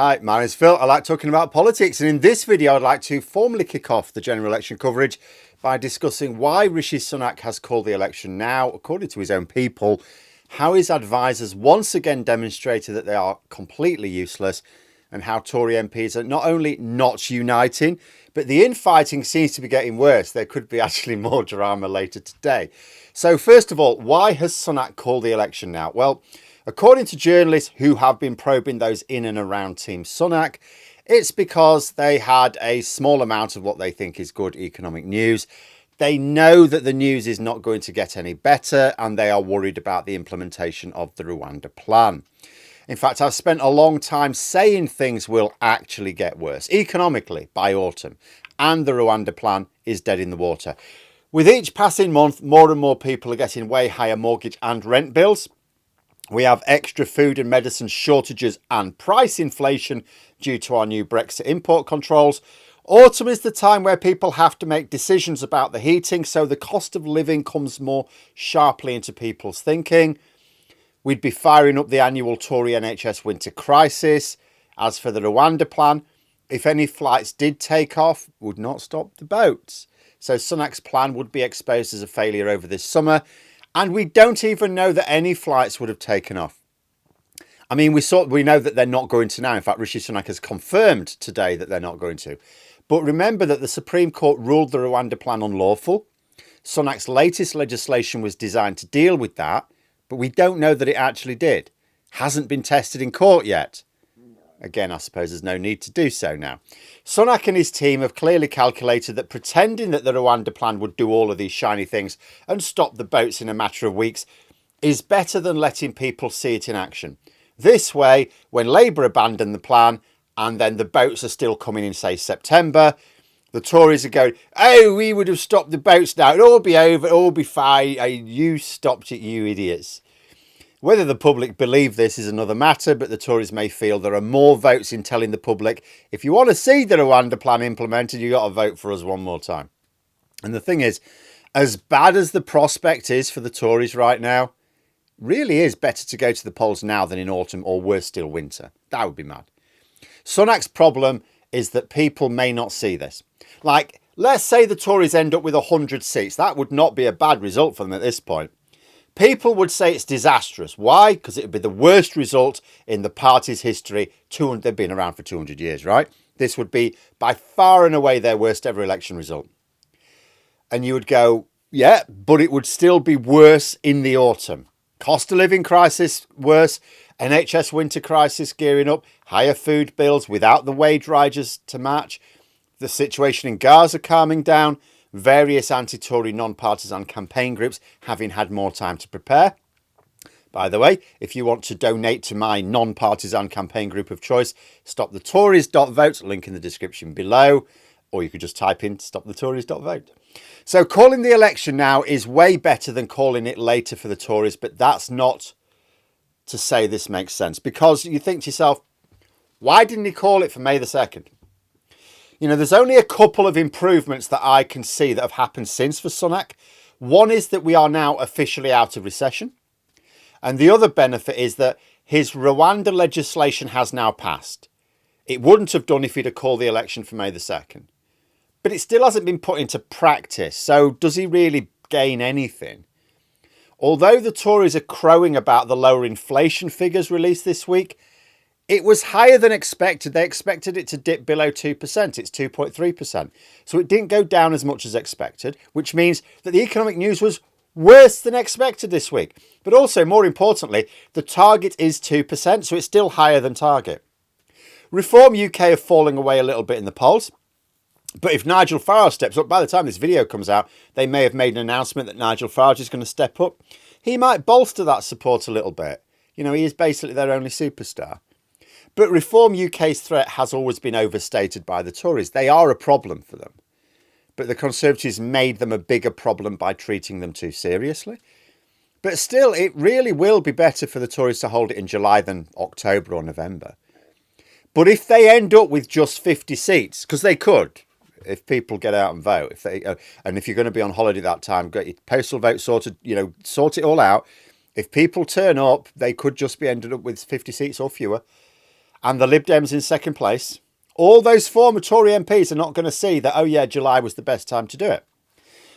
Hi, my name's Phil. I like talking about politics, and in this video I'd like to formally kick off the general election coverage by discussing why Rishi Sunak has called the election now, according to his own people, how his advisers once again demonstrated that they are completely useless, and how Tory MPs are not only not uniting, but the infighting seems to be getting worse. There could be actually more drama later today. So first of all, why has Sunak called the election now? Well, according to journalists who have been probing those in and around Team Sunak, it's because they had a small amount of what they think is good economic news. They know that the news is not going to get any better, and they are worried about the implementation of the Rwanda plan. In fact, I've spent a long time saying things will actually get worse economically by autumn, and the Rwanda plan is dead in the water. With each passing month, more and more people are getting way higher mortgage and rent bills. We have extra food and medicine shortages and price inflation due to our new Brexit import controls. Autumn is the time where people have to make decisions about the heating, so the cost of living comes more sharply into people's thinking. We'd be firing up the annual Tory NHS winter crisis. As for the Rwanda plan, if any flights did take off, would not stop the boats. So Sunak's plan would be exposed as a failure over this summer. And we don't even know that any flights would have taken off. I mean, we know that they're not going to now. In fact, Rishi Sunak has confirmed today that they're not going to. But remember that the Supreme Court ruled the Rwanda plan unlawful. Sunak's latest legislation was designed to deal with that, but we don't know that it actually did. Hasn't been tested in court yet. Again, I suppose there's no need to do so now. Sunak and his team have clearly calculated that pretending that the Rwanda plan would do all of these shiny things and stop the boats in a matter of weeks is better than letting people see it in action. This way, when Labour abandon the plan and then the boats are still coming in, say, September, the Tories are going, oh, we would have stopped the boats now. It'll all be over. It'll all be fine. You stopped it, you idiots. Whether the public believe this is another matter, but the Tories may feel there are more votes in telling the public, if you want to see the Rwanda plan implemented, you've got to vote for us one more time. And the thing is, as bad as the prospect is for the Tories right now, really is better to go to the polls now than in autumn, or worse still, winter. That would be mad. Sunak's problem is that people may not see this. Like, let's say the Tories end up with 100 seats. That would not be a bad result for them at this point. People would say it's disastrous. Why? Because it would be the worst result in the party's history. They've been around for 200 years, right? This would be by far and away their worst ever election result. And you would go, yeah, but it would still be worse in the autumn. Cost of living crisis worse. NHS winter crisis gearing up. Higher food bills without the wage rises to match. The situation in Gaza calming down. Various anti-Tory non-partisan campaign groups having had more time to prepare. By the way, if you want to donate to my non-partisan campaign group of choice, stopthetories.vote, link in the description below, or you could just type in stopthetories.vote. So calling the election now is way better than calling it later for the Tories, but that's not to say this makes sense, because you think to yourself, why didn't he call it for May the 2nd? You know, there's only a couple of improvements that I can see that have happened since for Sunak. One is that we are now officially out of recession. And the other benefit is that his Rwanda legislation has now passed. It wouldn't have done if he'd have called the election for May the 2nd. But it still hasn't been put into practice. So does he really gain anything? Although the Tories are crowing about the lower inflation figures released this week, it was higher than expected. They expected it to dip below 2%. It's 2.3%. So it didn't go down as much as expected, which means that the economic news was worse than expected this week. But also, more importantly, the target is 2%, so it's still higher than target. Reform UK are falling away a little bit in the polls. But if Nigel Farage steps up, by the time this video comes out, they may have made an announcement that Nigel Farage is going to step up. He might bolster that support a little bit. You know, he is basically their only superstar. But Reform UK's threat has always been overstated by the Tories. They are a problem for them. But the Conservatives made them a bigger problem by treating them too seriously. But still, it really will be better for the Tories to hold it in July than October or November. But if they end up with just 50 seats, because they could, if people get out and vote, and if you're going to be on holiday that time, get your postal vote sorted, sort it all out. If people turn up, they could just be ended up with 50 seats or fewer. and the Lib Dems in second place, all those former Tory MPs are not going to see that, oh yeah, July was the best time to do it.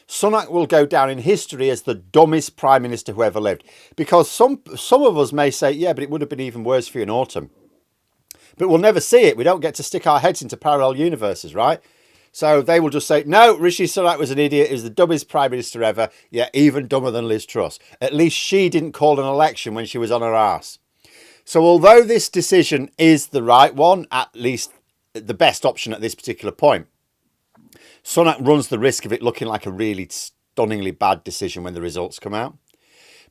Sunak will go down in history as the dumbest Prime Minister who ever lived. Because some of us may say, yeah, but it would have been even worse for you in autumn. But we'll never see it. We don't get to stick our heads into parallel universes, right? So they will just say, no, Rishi Sunak was an idiot. He was the dumbest Prime Minister ever. Yeah, even dumber than Liz Truss. At least she didn't call an election when she was on her arse. So although this decision is the right one, at least the best option at this particular point, Sunak runs the risk of it looking like a really stunningly bad decision when the results come out.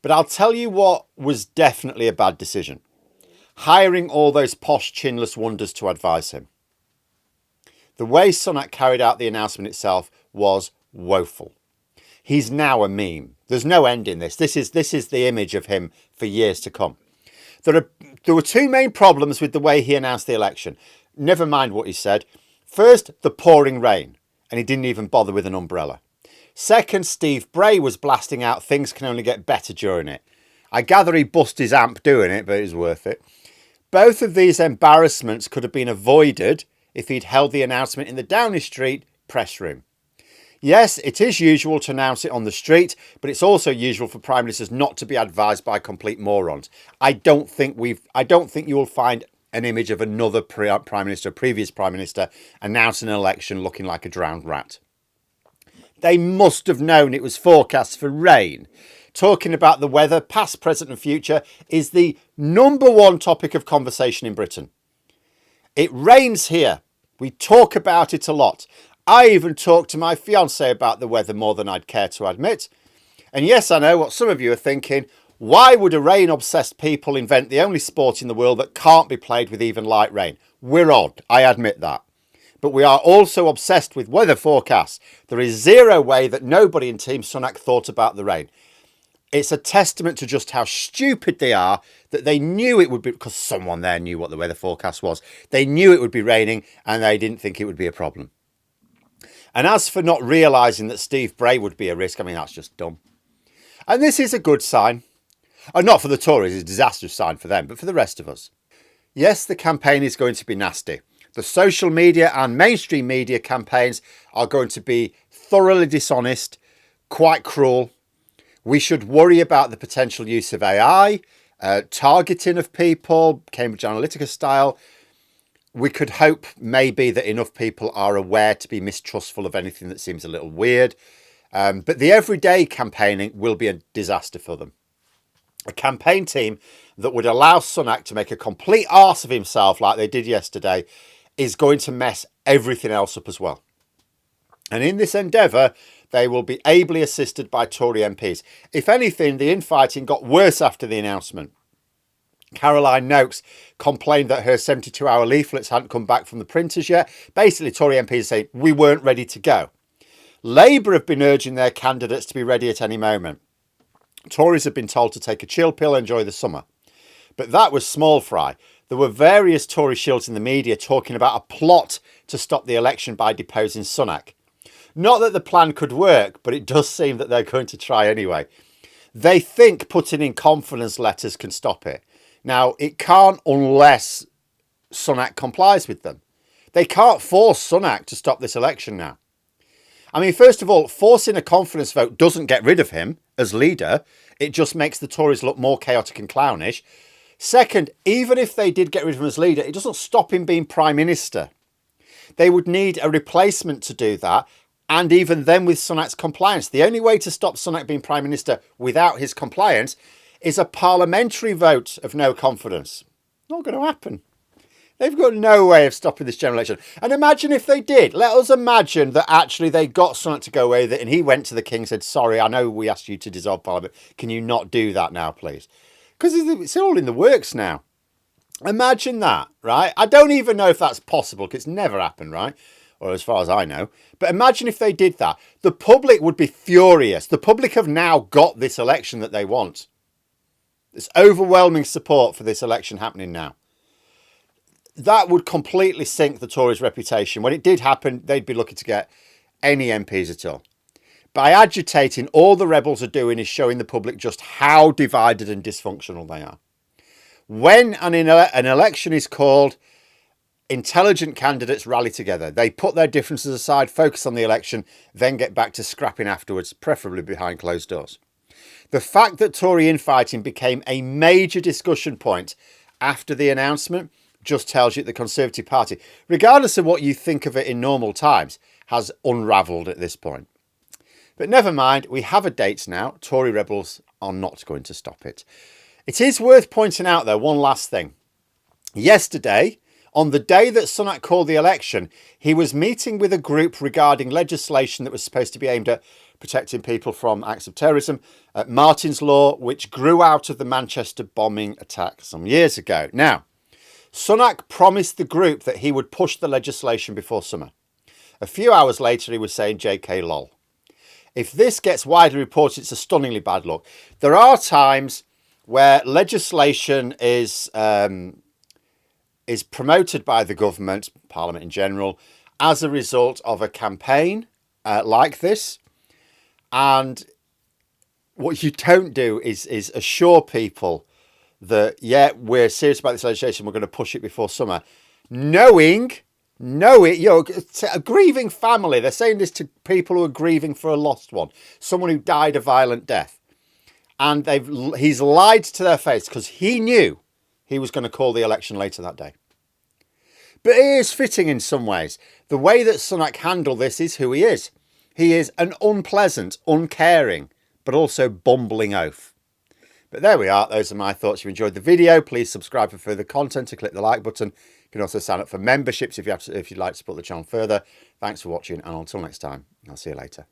But I'll tell you what was definitely a bad decision. Hiring all those posh chinless wonders to advise him. The way Sunak carried out the announcement itself was woeful. He's now a meme. There's no end in this. This is the image of him for years to come. There were two main problems with the way he announced the election. Never mind what he said. First, the pouring rain. And he didn't even bother with an umbrella. Second, Steve Bray was blasting out things can only get better during it. I gather he bust his amp doing it, but it was worth it. Both of these embarrassments could have been avoided if he'd held the announcement in the Downing Street press room. Yes, it is usual to announce it on the street, but it's also usual for Prime Ministers not to be advised by complete morons. I don't think you will find an image of another Prime Minister, previous Prime Minister, announcing an election looking like a drowned rat. They must have known it was forecast for rain. Talking about the weather, past, present and future, is the number one topic of conversation in Britain. It rains here. We talk about it a lot. I even talk to my fiancée about the weather more than I'd care to admit. And yes, I know what some of you are thinking. Why would a rain-obsessed people invent the only sport in the world that can't be played with even light rain? We're odd, I admit that. But we are also obsessed with weather forecasts. There is zero way that nobody in Team Sunak thought about the rain. It's a testament to just how stupid they are that they knew it would be, because someone there knew what the weather forecast was. They knew it would be raining and they didn't think it would be a problem. And as for not realising that Steve Bray would be a risk, I mean, that's just dumb. And this is a good sign. Not for the Tories, it's a disastrous sign for them, but for the rest of us. Yes, the campaign is going to be nasty. The social media and mainstream media campaigns are going to be thoroughly dishonest, quite cruel. We should worry about the potential use of AI, targeting of people, Cambridge Analytica style. We could hope maybe that enough people are aware to be mistrustful of anything that seems a little weird. But the everyday campaigning will be a disaster for them. A campaign team that would allow Sunak to make a complete arse of himself like they did yesterday is going to mess everything else up as well. And in this endeavour, they will be ably assisted by Tory MPs. If anything, the infighting got worse after the announcement. Caroline Noakes complained that her 72-hour leaflets hadn't come back from the printers yet. Basically, Tory MPs say we weren't ready to go. Labour have been urging their candidates to be ready at any moment. Tories have been told to take a chill pill and enjoy the summer. But that was small fry. There were various Tory shills in the media talking about a plot to stop the election by deposing Sunak. Not that the plan could work, but it does seem that they're going to try anyway. They think putting in confidence letters can stop it. Now, it can't unless Sunak complies with them. They can't force Sunak to stop this election now. I mean, first of all, forcing a confidence vote doesn't get rid of him as leader. It just makes the Tories look more chaotic and clownish. Second, even if they did get rid of him as leader, it doesn't stop him being Prime Minister. They would need a replacement to do that. And even then with Sunak's compliance. The only way to stop Sunak being Prime Minister without his compliance is a parliamentary vote of no confidence. Not going to happen. They've got no way of stopping this general election. And imagine if they did. Let us imagine that actually they got Sunak to go away with it and he went to the King and said, sorry, I know we asked you to dissolve Parliament. Can you not do that now, please? Because it's all in the works now. Imagine that, right? I don't even know if that's possible because it's never happened, right? Or as far as I know. But imagine if they did that. The public would be furious. The public have now got this election that they want. There's overwhelming support for this election happening now. That would completely sink the Tories' reputation. When it did happen, they'd be lucky to get any MPs at all. By agitating, all the rebels are doing is showing the public just how divided and dysfunctional they are. When an election is called, intelligent candidates rally together. They put their differences aside, focus on the election, then get back to scrapping afterwards, preferably behind closed doors. The fact that Tory infighting became a major discussion point after the announcement just tells you that the Conservative Party, regardless of what you think of it in normal times, has unravelled at this point. But never mind, we have a date now. Tory rebels are not going to stop it. It is worth pointing out, though, one last thing. Yesterday, on the day that Sunak called the election, he was meeting with a group regarding legislation that was supposed to be aimed at protecting people from acts of terrorism, Martin's Law, which grew out of the Manchester bombing attack some years ago. Now, Sunak promised the group that he would push the legislation before summer. A few hours later, he was saying JK lol. If this gets widely reported, it's a stunningly bad look. There are times where legislation is promoted by the government, Parliament in general, as a result of a campaign like this. And what you don't do is assure people that, yeah, we're serious about this legislation, we're going to push it before summer. Knowing, a grieving family, they're saying this to people who are grieving for a lost one, someone who died a violent death. And he's lied to their face because he knew he was going to call the election later that day. But it is fitting in some ways. The way that Sunak handled this is who he is. He is an unpleasant, uncaring, but also bumbling oaf. But there we are. Those are my thoughts. If you enjoyed the video, please subscribe for further content and click the like button. You can also sign up for memberships if you'd like to support the channel further. Thanks for watching, and until next time, I'll see you later.